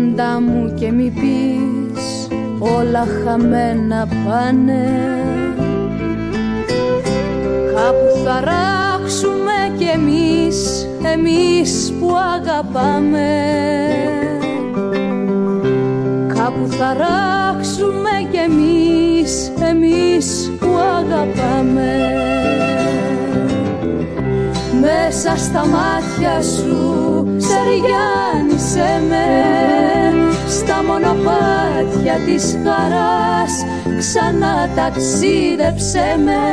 κοντά μου και μη πεις όλα χαμένα πάνε. Κάπου θα ράξουμε κι εμείς που αγαπάμε. Κάπου θα ράξουμε κι εμείς που αγαπάμε. Μέσα στα μάτια σου σεριάνισε με, στα μονοπάτια της χαράς ξανά ταξίδεψε με.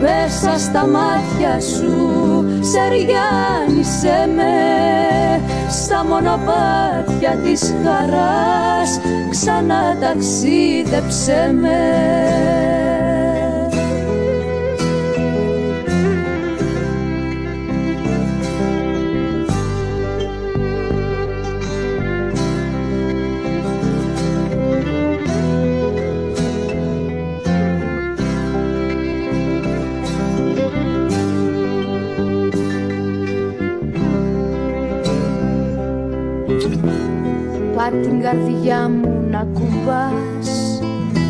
Μέσα στα μάτια σου σεριάνισε με, στα μονοπάτια της χαράς ξανά ταξίδεψε με. Πάρ' την καρδιά μου να κουμπάς,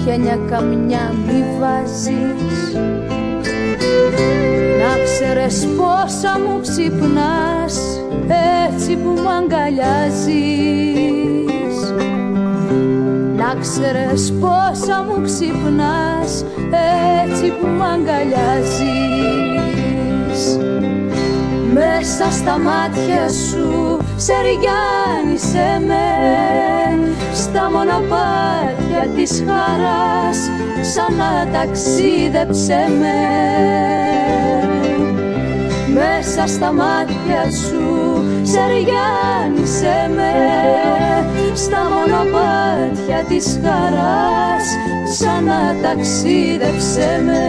χένια καμιά μη βάζεις. Να ξέρεις πόσα μου ξυπνάς, έτσι που μ' αγκαλιάζεις. Να ξέρεις πόσα μου ξυπνάς, έτσι που μ' αγκαλιάζεις. Μέσα στα μάτια σου σεριάνισε με, στα μονοπάτια της χαράς ξανά ταξίδεψε με. Μέσα στα μάτια σου σεριάνισε με, στα μονοπάτια της χαράς ξανά ταξίδεψε με.